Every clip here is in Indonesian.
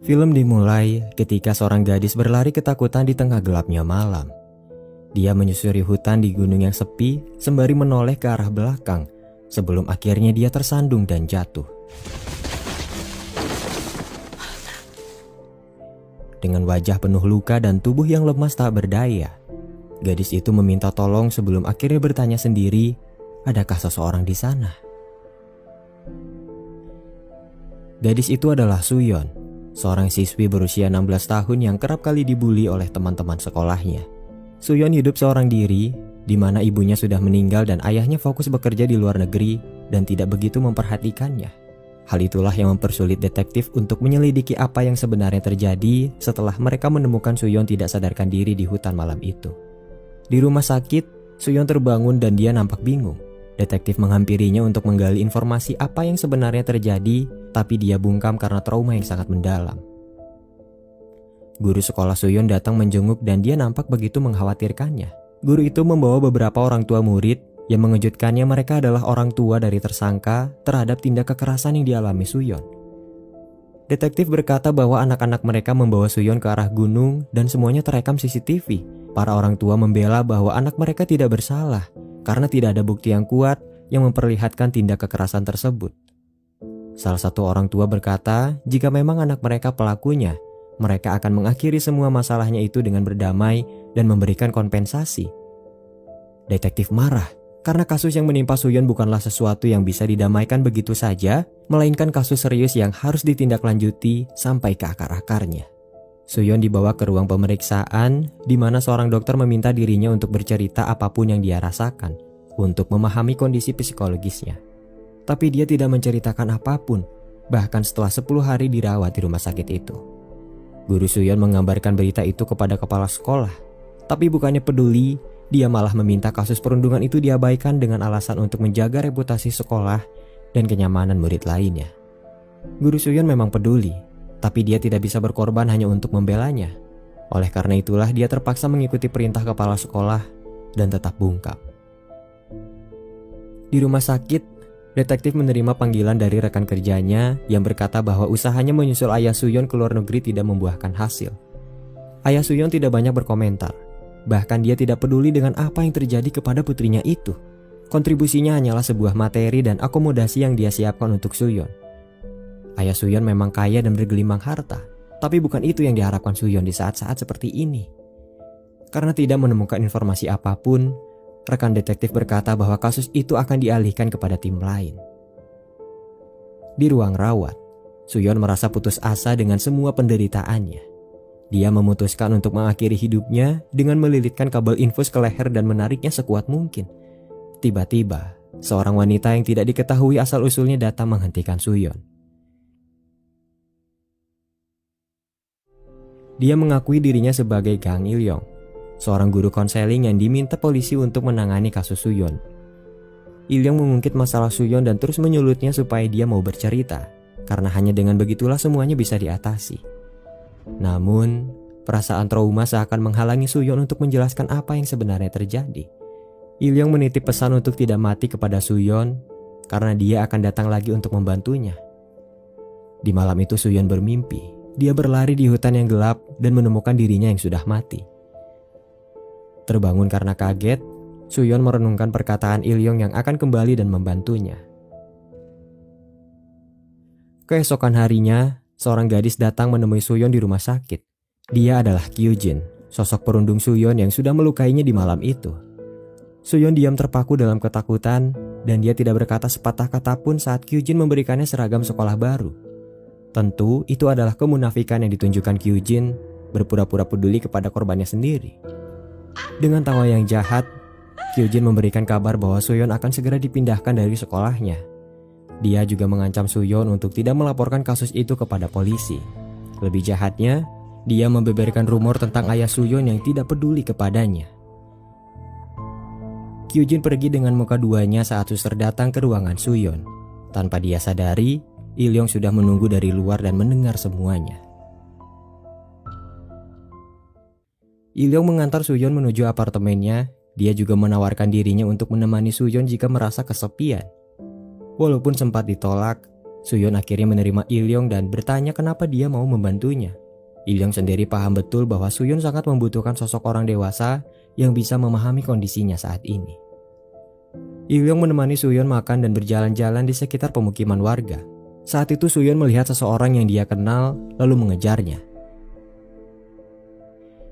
Film dimulai ketika seorang gadis berlari ketakutan di tengah gelapnya malam. Dia menyusuri hutan di gunung yang sepi sembari menoleh ke arah belakang sebelum akhirnya dia tersandung dan jatuh. Dengan wajah penuh luka dan tubuh yang lemas tak berdaya, gadis itu meminta tolong sebelum akhirnya bertanya sendiri, adakah seseorang di sana? Gadis itu adalah Suyeon, seorang siswi berusia 16 tahun yang kerap kali dibully oleh teman-teman sekolahnya. Suyeon hidup seorang diri, di mana ibunya sudah meninggal dan ayahnya fokus bekerja di luar negeri dan tidak begitu memperhatikannya. Hal itulah yang mempersulit detektif untuk menyelidiki apa yang sebenarnya terjadi setelah mereka menemukan Suyeon tidak sadarkan diri di hutan malam itu. Di rumah sakit, Suyeon terbangun dan dia nampak bingung. Detektif menghampirinya untuk menggali informasi apa yang sebenarnya terjadi, tapi dia bungkam karena trauma yang sangat mendalam. Guru sekolah Suyeon datang menjenguk dan dia nampak begitu mengkhawatirkannya. Guru itu membawa beberapa orang tua murid, yang mengejutkannya mereka adalah orang tua dari tersangka terhadap tindak kekerasan yang dialami Suyeon. Detektif berkata bahwa anak-anak mereka membawa Suyeon ke arah gunung dan semuanya terekam CCTV. Para orang tua membela bahwa anak mereka tidak bersalah karena tidak ada bukti yang kuat yang memperlihatkan tindak kekerasan tersebut. Salah satu orang tua berkata, jika memang anak mereka pelakunya, mereka akan mengakhiri semua masalahnya itu dengan berdamai dan memberikan kompensasi. Detektif marah karena kasus yang menimpa Suyeon bukanlah sesuatu yang bisa didamaikan begitu saja, melainkan kasus serius yang harus ditindaklanjuti sampai ke akar-akarnya. Suyeon dibawa ke ruang pemeriksaan, di mana seorang dokter meminta dirinya untuk bercerita apapun yang dia rasakan, untuk memahami kondisi psikologisnya. Tapi dia tidak menceritakan apapun, bahkan setelah 10 hari dirawat di rumah sakit itu. Guru Suyeon mengabarkan berita itu kepada kepala sekolah, tapi bukannya peduli, dia malah meminta kasus perundungan itu diabaikan dengan alasan untuk menjaga reputasi sekolah dan kenyamanan murid lainnya. Guru Suyeon memang peduli, tapi dia tidak bisa berkorban hanya untuk membelanya. Oleh karena itulah dia terpaksa mengikuti perintah kepala sekolah dan tetap bungkam. Di rumah sakit, detektif menerima panggilan dari rekan kerjanya yang berkata bahwa usahanya menyusul ayah Suyeon ke luar negeri tidak membuahkan hasil. Ayah Suyeon tidak banyak berkomentar, bahkan dia tidak peduli dengan apa yang terjadi kepada putrinya itu. Kontribusinya hanyalah sebuah materi dan akomodasi yang dia siapkan untuk Suyeon. Ayah Suyeon memang kaya dan bergelimang harta, tapi bukan itu yang diharapkan Suyeon di saat-saat seperti ini. Karena tidak menemukan informasi apapun, rekan detektif berkata bahwa kasus itu akan dialihkan kepada tim lain. Di ruang rawat, Suyeon merasa putus asa dengan semua penderitaannya. Dia memutuskan untuk mengakhiri hidupnya dengan melilitkan kabel infus ke leher dan menariknya sekuat mungkin. Tiba-tiba, seorang wanita yang tidak diketahui asal-usulnya datang menghentikan Suyeon. Dia mengakui dirinya sebagai Kang Il-yong, seorang guru konseling yang diminta polisi untuk menangani kasus Suyeon. Il-yong mengungkit masalah Suyeon dan terus menyulutnya supaya dia mau bercerita, karena hanya dengan begitulah semuanya bisa diatasi. Namun, perasaan trauma seakan menghalangi Suyeon untuk menjelaskan apa yang sebenarnya terjadi. Il-yong menitip pesan untuk tidak mati kepada Suyeon, karena dia akan datang lagi untuk membantunya. Di malam itu Suyeon bermimpi. Dia berlari di hutan yang gelap dan menemukan dirinya yang sudah mati. Terbangun karena kaget, Suyeon merenungkan perkataan Il-yong yang akan kembali dan membantunya. Keesokan harinya, seorang gadis datang menemui Suyeon di rumah sakit. Dia adalah Kyujin, sosok perundung Suyeon yang sudah melukainya di malam itu. Suyeon diam terpaku dalam ketakutan dan dia tidak berkata sepatah kata pun saat Kyujin memberikannya seragam sekolah baru. Tentu itu adalah kemunafikan yang ditunjukkan Kyujin berpura-pura peduli kepada korbannya sendiri. Dengan tawa yang jahat, Kyujin memberikan kabar bahwa Suyeon akan segera dipindahkan dari sekolahnya. Dia juga mengancam Suyeon untuk tidak melaporkan kasus itu kepada polisi. Lebih jahatnya, dia membeberkan rumor tentang ayah Suyeon yang tidak peduli kepadanya. Kyujin pergi dengan muka duanya saat suster datang ke ruangan Suyeon. Tanpa dia sadari, Il-yong sudah menunggu dari luar dan mendengar semuanya. Il-yong mengantar Suyeon menuju apartemennya. Dia juga menawarkan dirinya untuk menemani Suyeon jika merasa kesepian. Walaupun sempat ditolak, Suyon akhirnya menerima Il-yong dan bertanya kenapa dia mau membantunya. Il-yong sendiri paham betul bahwa Suyon sangat membutuhkan sosok orang dewasa yang bisa memahami kondisinya saat ini. Il-yong menemani Suyon makan dan berjalan-jalan di sekitar pemukiman warga. Saat itu Suyon melihat seseorang yang dia kenal lalu mengejarnya.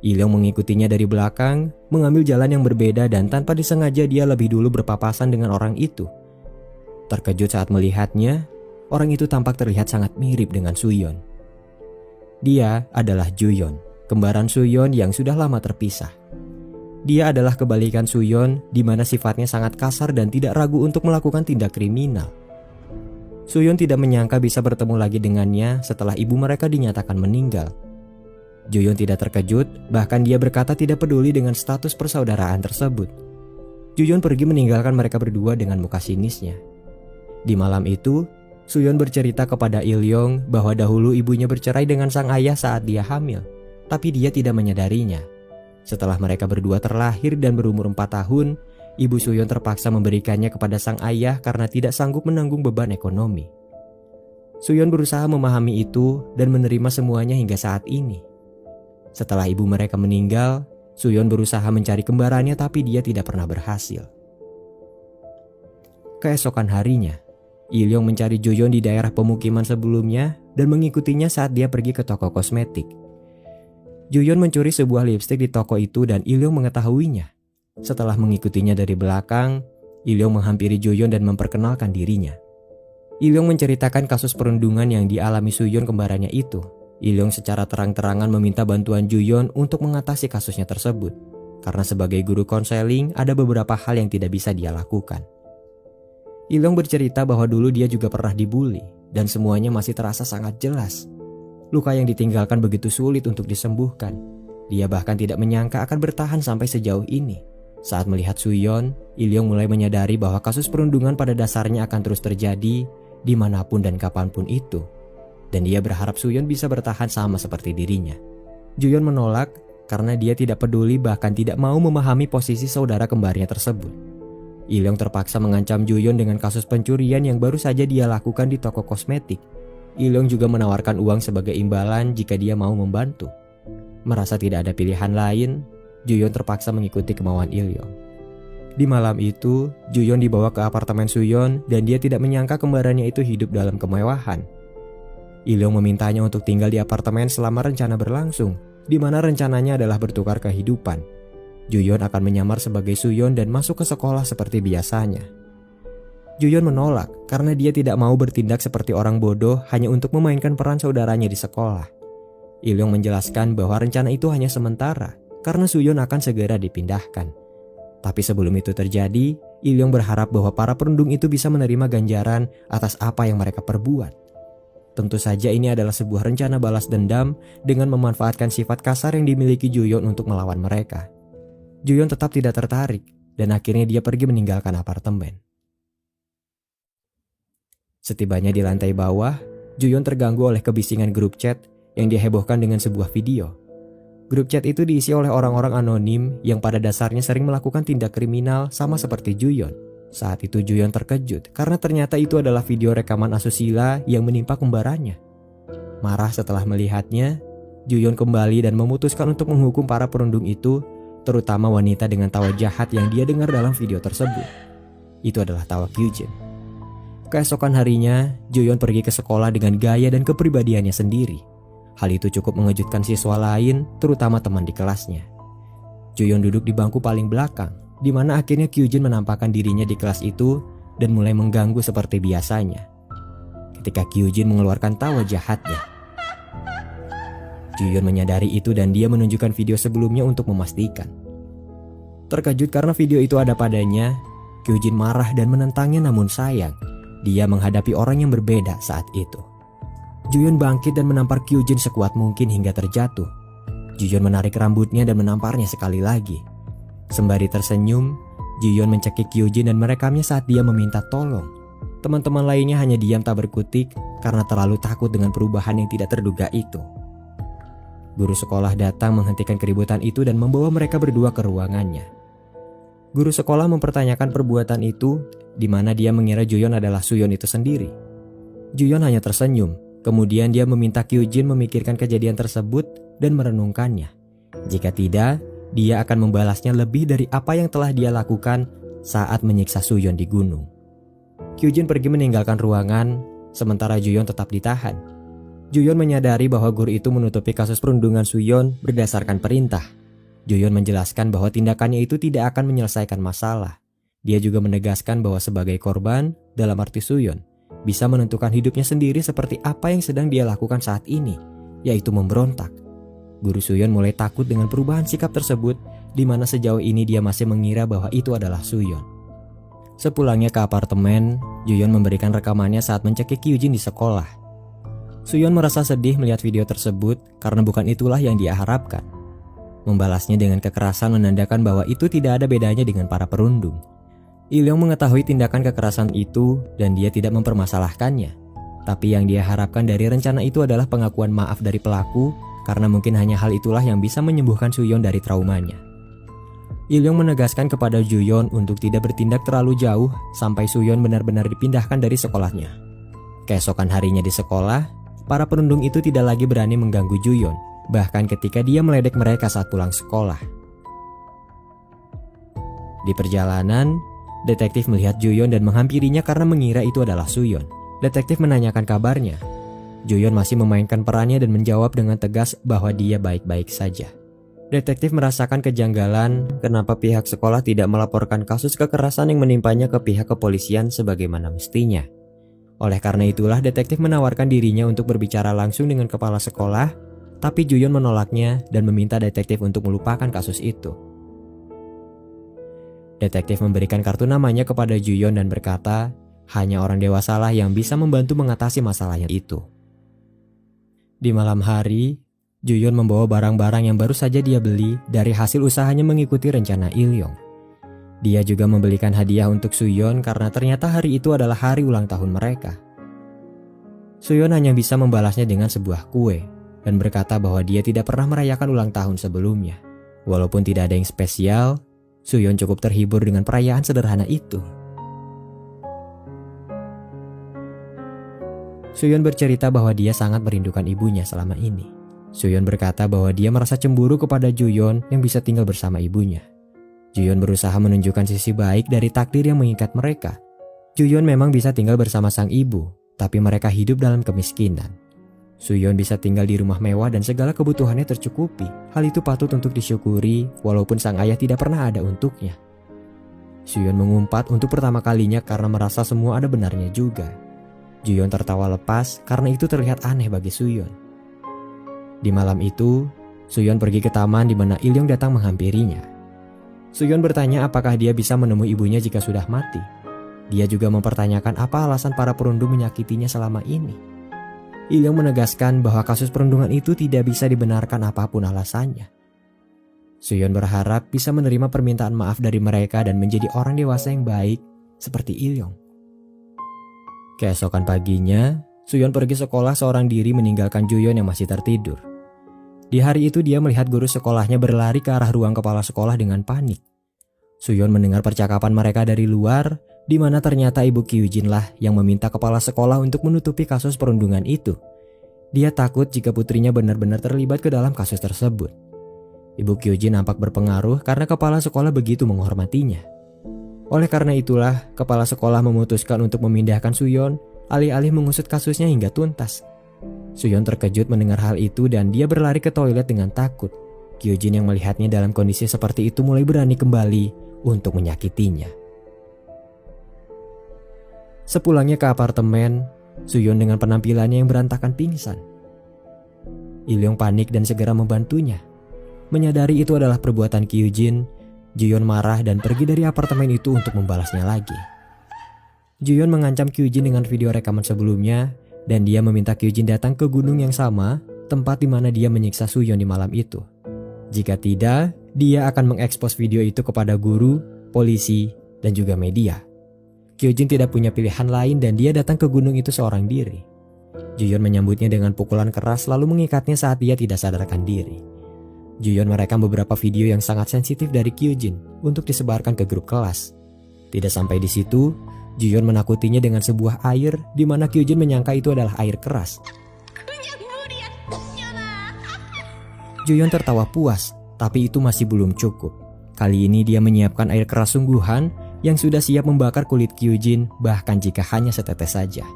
Il-yong mengikutinya dari belakang, mengambil jalan yang berbeda dan tanpa disengaja dia lebih dulu berpapasan dengan orang itu. Terkejut saat melihatnya, orang itu tampak terlihat sangat mirip dengan Suyon. Dia adalah Juyon, kembaran Suyon yang sudah lama terpisah. Dia adalah kebalikan Suyon di mana sifatnya sangat kasar dan tidak ragu untuk melakukan tindak kriminal. Suyon tidak menyangka bisa bertemu lagi dengannya setelah ibu mereka dinyatakan meninggal. Juyon tidak terkejut, bahkan dia berkata tidak peduli dengan status persaudaraan tersebut. Juyon pergi meninggalkan mereka berdua dengan muka sinisnya. Di malam itu, Suyon bercerita kepada Il-yong bahwa dahulu ibunya bercerai dengan sang ayah saat dia hamil, tapi dia tidak menyadarinya. Setelah mereka berdua terlahir dan berumur 4 tahun, ibu Suyon terpaksa memberikannya kepada sang ayah karena tidak sanggup menanggung beban ekonomi. Suyon berusaha memahami itu dan menerima semuanya hingga saat ini. Setelah ibu mereka meninggal, Suyon berusaha mencari kembarannya tapi dia tidak pernah berhasil. Keesokan harinya, Il-yong mencari Juyon di daerah pemukiman sebelumnya dan mengikutinya saat dia pergi ke toko kosmetik. Juyon mencuri sebuah lipstik di toko itu dan Il-yong mengetahuinya. Setelah mengikutinya dari belakang, Il-yong menghampiri Juyon dan memperkenalkan dirinya. Il-yong menceritakan kasus perundungan yang dialami Suyon kembarannya itu. Il-yong secara terang-terangan meminta bantuan Juyon untuk mengatasi kasusnya tersebut. Karena sebagai guru konseling, ada beberapa hal yang tidak bisa dia lakukan. Il-yong bercerita bahwa dulu dia juga pernah dibully dan semuanya masih terasa sangat jelas. Luka yang ditinggalkan begitu sulit untuk disembuhkan. Dia bahkan tidak menyangka akan bertahan sampai sejauh ini. Saat melihat Suyon, Il-yong mulai menyadari bahwa kasus perundungan pada dasarnya akan terus terjadi dimanapun dan kapanpun itu. Dan dia berharap Suyon bisa bertahan sama seperti dirinya. Juyon menolak karena dia tidak peduli bahkan tidak mau memahami posisi saudara kembarnya tersebut. Il-yong terpaksa mengancam Juyon dengan kasus pencurian yang baru saja dia lakukan di toko kosmetik. Il-yong juga menawarkan uang sebagai imbalan jika dia mau membantu. Merasa tidak ada pilihan lain, Juyon terpaksa mengikuti kemauan Il-yong. Di malam itu, Juyon dibawa ke apartemen Suyon dan dia tidak menyangka kembarannya itu hidup dalam kemewahan. Il-yong memintanya untuk tinggal di apartemen selama rencana berlangsung, di mana rencananya adalah bertukar kehidupan. Juyon akan menyamar sebagai Suyon dan masuk ke sekolah seperti biasanya. Juyon menolak karena dia tidak mau bertindak seperti orang bodoh hanya untuk memainkan peran saudaranya di sekolah. Il-yong menjelaskan bahwa rencana itu hanya sementara karena Suyon akan segera dipindahkan. Tapi sebelum itu terjadi, Il-yong berharap bahwa para perundung itu bisa menerima ganjaran atas apa yang mereka perbuat. Tentu saja ini adalah sebuah rencana balas dendam dengan memanfaatkan sifat kasar yang dimiliki Juyon untuk melawan mereka. Juyon tetap tidak tertarik dan akhirnya dia pergi meninggalkan apartemen. Setibanya di lantai bawah, Juyon terganggu oleh kebisingan grup chat yang dihebohkan dengan sebuah video. Grup chat itu diisi oleh orang-orang anonim yang pada dasarnya sering melakukan tindak kriminal sama seperti Juyon. Saat itu Juyon terkejut karena ternyata itu adalah video rekaman asusila yang menimpa kembarannya. Marah setelah melihatnya, Juyon kembali dan memutuskan untuk menghukum para perundung itu, terutama wanita dengan tawa jahat yang dia dengar dalam video tersebut. Itu adalah tawa Kyujin. Keesokan harinya, Juyon pergi ke sekolah dengan gaya dan kepribadiannya sendiri. Hal itu cukup mengejutkan siswa lain, terutama teman di kelasnya. Juyon duduk di bangku paling belakang, di mana akhirnya Kyujin menampakkan dirinya di kelas itu dan mulai mengganggu seperti biasanya. Ketika Kyujin mengeluarkan tawa jahatnya, Juyon menyadari itu dan dia menunjukkan video sebelumnya untuk memastikan. Terkejut karena video itu ada padanya, Kyujin marah dan menentangnya, namun sayang, dia menghadapi orang yang berbeda saat itu. Juyon bangkit dan menampar Kyujin sekuat mungkin hingga terjatuh. Juyon menarik rambutnya dan menamparnya sekali lagi. Sembari tersenyum, Juyon mencekik Kyujin dan merekamnya saat dia meminta tolong. Teman-teman lainnya hanya diam tak berkutik karena terlalu takut dengan perubahan yang tidak terduga itu. Guru sekolah datang menghentikan keributan itu dan membawa mereka berdua ke ruangannya. Guru sekolah mempertanyakan perbuatan itu, di mana dia mengira Juyon adalah Suyon itu sendiri. Juyeon hanya tersenyum. Kemudian dia meminta Kyujin memikirkan kejadian tersebut dan merenungkannya. Jika tidak, dia akan membalasnya lebih dari apa yang telah dia lakukan saat menyiksa Suyeon di gunung. Kyujin pergi meninggalkan ruangan, sementara Juyeon tetap ditahan. Juyeon menyadari bahwa guru itu menutupi kasus perundungan Suyeon berdasarkan perintah. Juyeon menjelaskan bahwa tindakannya itu tidak akan menyelesaikan masalah. Dia juga menegaskan bahwa sebagai korban, dalam arti Suyeon, bisa menentukan hidupnya sendiri seperti apa yang sedang dia lakukan saat ini, yaitu memberontak. Guru Suyeon mulai takut dengan perubahan sikap tersebut, di mana sejauh ini dia masih mengira bahwa itu adalah Suyeon. Sepulangnya ke apartemen, Juyeon memberikan rekamannya saat mencekik Kyujin di sekolah. Suyeon merasa sedih melihat video tersebut karena bukan itulah yang dia harapkan. Membalasnya dengan kekerasan menandakan bahwa itu tidak ada bedanya dengan para perundung. Il-yong mengetahui tindakan kekerasan itu dan dia tidak mempermasalahkannya. Tapi yang dia harapkan dari rencana itu adalah pengakuan maaf dari pelaku, karena mungkin hanya hal itulah yang bisa menyembuhkan Suyeon dari traumanya. Il-yong menegaskan kepada Juyeon untuk tidak bertindak terlalu jauh sampai Suyeon benar-benar dipindahkan dari sekolahnya. Keesokan harinya di sekolah, para perundung itu tidak lagi berani mengganggu Juyeon, bahkan ketika dia meledek mereka saat pulang sekolah. Di perjalanan, detektif melihat Juyeon dan menghampirinya karena mengira itu adalah Suyeon. Detektif menanyakan kabarnya. Juyeon masih memainkan perannya dan menjawab dengan tegas bahwa dia baik-baik saja. Detektif merasakan kejanggalan kenapa pihak sekolah tidak melaporkan kasus kekerasan yang menimpanya ke pihak kepolisian sebagaimana mestinya. Oleh karena itulah detektif menawarkan dirinya untuk berbicara langsung dengan kepala sekolah, tapi Juyeon menolaknya dan meminta detektif untuk melupakan kasus itu. Detektif memberikan kartu namanya kepada Juyeon dan berkata, hanya orang dewasalah yang bisa membantu mengatasi masalahnya itu. Di malam hari, Juyeon membawa barang-barang yang baru saja dia beli dari hasil usahanya mengikuti rencana Il-yong. Dia juga membelikan hadiah untuk Suyeon karena ternyata hari itu adalah hari ulang tahun mereka. Suyeon hanya bisa membalasnya dengan sebuah kue dan berkata bahwa dia tidak pernah merayakan ulang tahun sebelumnya. Walaupun tidak ada yang spesial, Suyeon cukup terhibur dengan perayaan sederhana itu. Suyeon bercerita bahwa dia sangat merindukan ibunya selama ini. Suyeon berkata bahwa dia merasa cemburu kepada Juyeon yang bisa tinggal bersama ibunya. Juyeon berusaha menunjukkan sisi baik dari takdir yang mengikat mereka. Juyeon memang bisa tinggal bersama sang ibu, tapi mereka hidup dalam kemiskinan. Suyeon bisa tinggal di rumah mewah dan segala kebutuhannya tercukupi. Hal itu patut untuk disyukuri walaupun sang ayah tidak pernah ada untuknya. Suyeon mengumpat untuk pertama kalinya karena merasa semua ada benarnya juga. Juyeon tertawa lepas karena itu terlihat aneh bagi Suyeon. Di malam itu, Suyeon pergi ke taman di mana Il-yong datang menghampirinya. Suyeon bertanya apakah dia bisa menemui ibunya jika sudah mati. Dia juga mempertanyakan apa alasan para perundung menyakitinya selama ini. Il-yong menegaskan bahwa kasus perundungan itu tidak bisa dibenarkan apapun alasannya. Suyeon berharap bisa menerima permintaan maaf dari mereka dan menjadi orang dewasa yang baik seperti Il-yong. Keesokan paginya, Suyeon pergi sekolah seorang diri meninggalkan Juyeon yang masih tertidur. Di hari itu dia melihat guru sekolahnya berlari ke arah ruang kepala sekolah dengan panik. Suyeon mendengar percakapan mereka dari luar, di mana ternyata ibu Kyujin lah yang meminta kepala sekolah untuk menutupi kasus perundungan itu. Dia takut jika putrinya benar-benar terlibat ke dalam kasus tersebut. Ibu Kyujin nampak berpengaruh karena kepala sekolah begitu menghormatinya. Oleh karena itulah, kepala sekolah memutuskan untuk memindahkan Suyeon, alih-alih mengusut kasusnya hingga tuntas. Suyeon terkejut mendengar hal itu dan dia berlari ke toilet dengan takut. Kyujin yang melihatnya dalam kondisi seperti itu mulai berani kembali untuk menyakitinya. Sepulangnya ke apartemen, Suyeon dengan penampilannya yang berantakan pingsan. Il-yong panik dan segera membantunya. Menyadari itu adalah perbuatan Kyujin, Juyeon marah dan pergi dari apartemen itu untuk membalasnya lagi. Juyeon mengancam Kyujin dengan video rekaman sebelumnya dan dia meminta Kyujin datang ke gunung yang sama, tempat di mana dia menyiksa Suyeon di malam itu. Jika tidak, dia akan mengekspos video itu kepada guru, polisi, dan juga media. Kyujin tidak punya pilihan lain dan dia datang ke gunung itu seorang diri. Juyeon menyambutnya dengan pukulan keras lalu mengikatnya saat dia tidak sadarkan diri. Juyeon merekam beberapa video yang sangat sensitif dari Kyujin untuk disebarkan ke grup kelas. Tidak sampai di situ, Juyeon menakutinya dengan sebuah air di mana Kyujin menyangka itu adalah air keras. Juyeon tertawa puas, tapi itu masih belum cukup. Kali ini dia menyiapkan air keras sungguhan yang sudah siap membakar kulit Kyujin bahkan jika hanya setetes saja.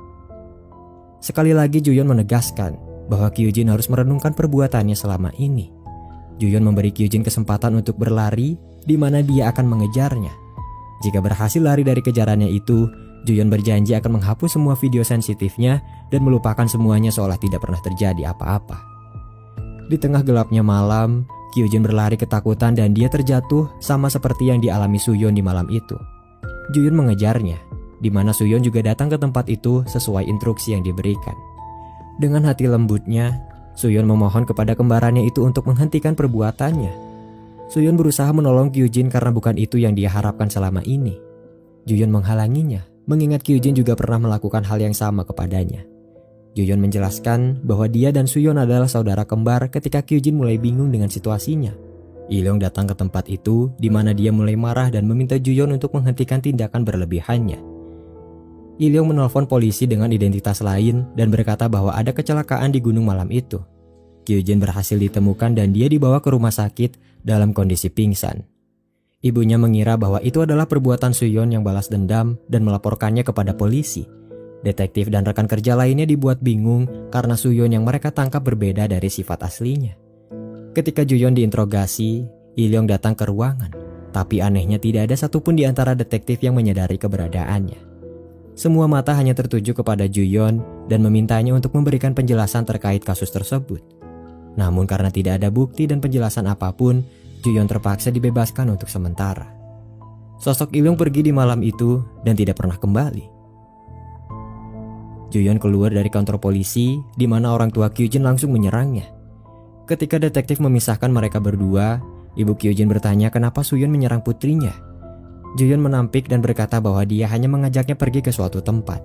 Sekali lagi Juyeon menegaskan bahwa Kyujin harus merenungkan perbuatannya selama ini. Juyeon memberi Kyujin kesempatan untuk berlari di mana dia akan mengejarnya. Jika berhasil lari dari kejarannya itu, Juyeon berjanji akan menghapus semua video sensitifnya dan melupakan semuanya seolah tidak pernah terjadi apa-apa. Di tengah gelapnya malam, Kyujin berlari ketakutan dan dia terjatuh sama seperti yang dialami Suyeon di malam itu. Juyeon mengejarnya, di mana Suyeon juga datang ke tempat itu sesuai instruksi yang diberikan. Dengan hati lembutnya, Suyeon memohon kepada kembarannya itu untuk menghentikan perbuatannya. Suyeon berusaha menolong Kyujin karena bukan itu yang dia harapkan selama ini. Juyeon menghalanginya, mengingat Kyujin juga pernah melakukan hal yang sama kepadanya. Juyeon menjelaskan bahwa dia dan Suyeon adalah saudara kembar ketika Kyujin mulai bingung dengan situasinya. Ilyong datang ke tempat itu di mana dia mulai marah dan meminta Juyeon untuk menghentikan tindakan berlebihannya. Ilyong menelpon polisi dengan identitas lain dan berkata bahwa ada kecelakaan di gunung malam itu. Kyujin berhasil ditemukan dan dia dibawa ke rumah sakit dalam kondisi pingsan. Ibunya mengira bahwa itu adalah perbuatan Suyeon yang balas dendam dan melaporkannya kepada polisi. Detektif dan rekan kerja lainnya dibuat bingung karena Suyeon yang mereka tangkap berbeda dari sifat aslinya. Ketika Juyeon diinterogasi, Ilyong datang ke ruangan, tapi anehnya tidak ada satupun di antara detektif yang menyadari keberadaannya. Semua mata hanya tertuju kepada Juyeon dan memintanya untuk memberikan penjelasan terkait kasus tersebut. Namun karena tidak ada bukti dan penjelasan apapun, Juyeon terpaksa dibebaskan untuk sementara. Sosok Ilyong pergi di malam itu dan tidak pernah kembali. Juyeon keluar dari kantor polisi di mana orang tua Kyujin langsung menyerangnya. Ketika detektif memisahkan mereka berdua, ibu Kyujin bertanya kenapa Suyeon menyerang putrinya. Juyeon menampik dan berkata bahwa dia hanya mengajaknya pergi ke suatu tempat.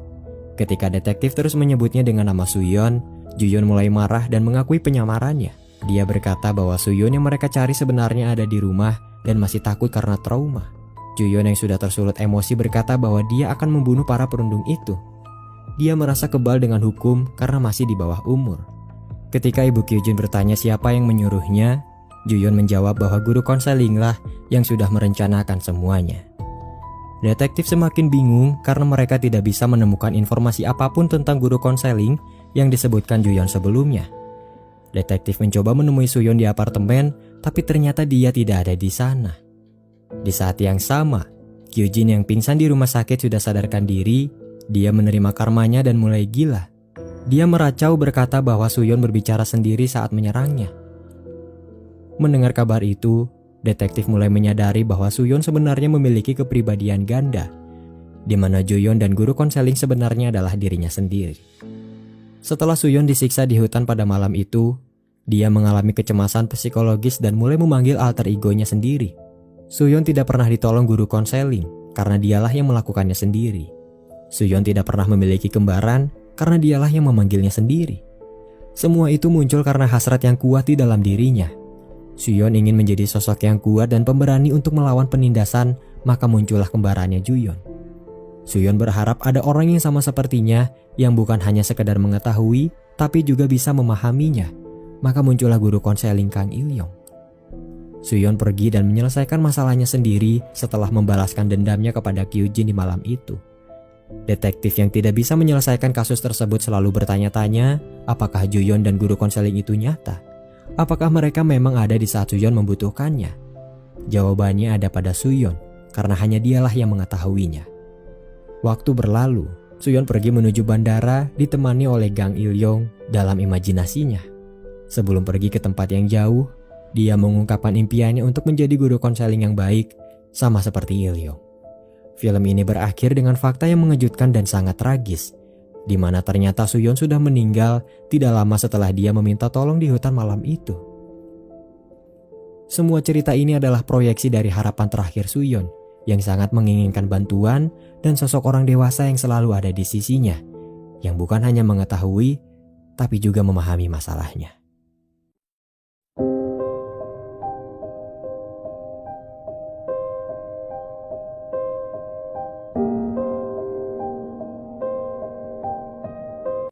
Ketika detektif terus menyebutnya dengan nama Suyeon, Juyeon mulai marah dan mengakui penyamarannya. Dia berkata bahwa Suyeon yang mereka cari sebenarnya ada di rumah dan masih takut karena trauma. Juyeon yang sudah tersulut emosi berkata bahwa dia akan membunuh para perundung itu. Dia merasa kebal dengan hukum karena masih di bawah umur. Ketika ibu Kyujin bertanya siapa yang menyuruhnya, Juyeon menjawab bahwa guru konselinglah yang sudah merencanakan semuanya. Detektif semakin bingung karena mereka tidak bisa menemukan informasi apapun tentang guru konseling yang disebutkan Juyeon sebelumnya. Detektif mencoba menemui Suyeon di apartemen, tapi ternyata dia tidak ada di sana. Di saat yang sama, Kyujin yang pingsan di rumah sakit sudah sadarkan diri. Dia menerima karmanya dan mulai gila. Dia meracau berkata bahwa Suyeon berbicara sendiri saat menyerangnya. Mendengar kabar itu, detektif mulai menyadari bahwa Suyeon sebenarnya memiliki kepribadian ganda, di mana Juyeon dan guru konseling sebenarnya adalah dirinya sendiri. Setelah Suyeon disiksa di hutan pada malam itu, dia mengalami kecemasan psikologis dan mulai memanggil alter egonya sendiri. Suyeon tidak pernah ditolong guru konseling karena dialah yang melakukannya sendiri. Suyeon tidak pernah memiliki kembaran karena dialah yang memanggilnya sendiri. Semua itu muncul karena hasrat yang kuat di dalam dirinya. Suyeon ingin menjadi sosok yang kuat dan pemberani untuk melawan penindasan, maka muncullah kembarannya Juyeon. Suyeon berharap ada orang yang sama sepertinya yang bukan hanya sekedar mengetahui, tapi juga bisa memahaminya. Maka muncullah guru konseling Kang Ilyong. Suyeon pergi dan menyelesaikan masalahnya sendiri setelah membalaskan dendamnya kepada Kyujin di malam itu. Detektif yang tidak bisa menyelesaikan kasus tersebut selalu bertanya-tanya, apakah Juyeon dan guru konseling itu nyata? Apakah mereka memang ada di saat Suyeon membutuhkannya? Jawabannya ada pada Suyeon, karena hanya dialah yang mengetahuinya. Waktu berlalu, Suyeon pergi menuju bandara ditemani oleh Kang Ilyong dalam imajinasinya. Sebelum pergi ke tempat yang jauh, dia mengungkapkan impiannya untuk menjadi guru konseling yang baik, sama seperti Ilyong. Film ini berakhir dengan fakta yang mengejutkan dan sangat tragis, di mana ternyata Suyeon sudah meninggal tidak lama setelah dia meminta tolong di hutan malam itu. Semua cerita ini adalah proyeksi dari harapan terakhir Suyeon yang sangat menginginkan bantuan dan sosok orang dewasa yang selalu ada di sisinya, yang bukan hanya mengetahui, tapi juga memahami masalahnya.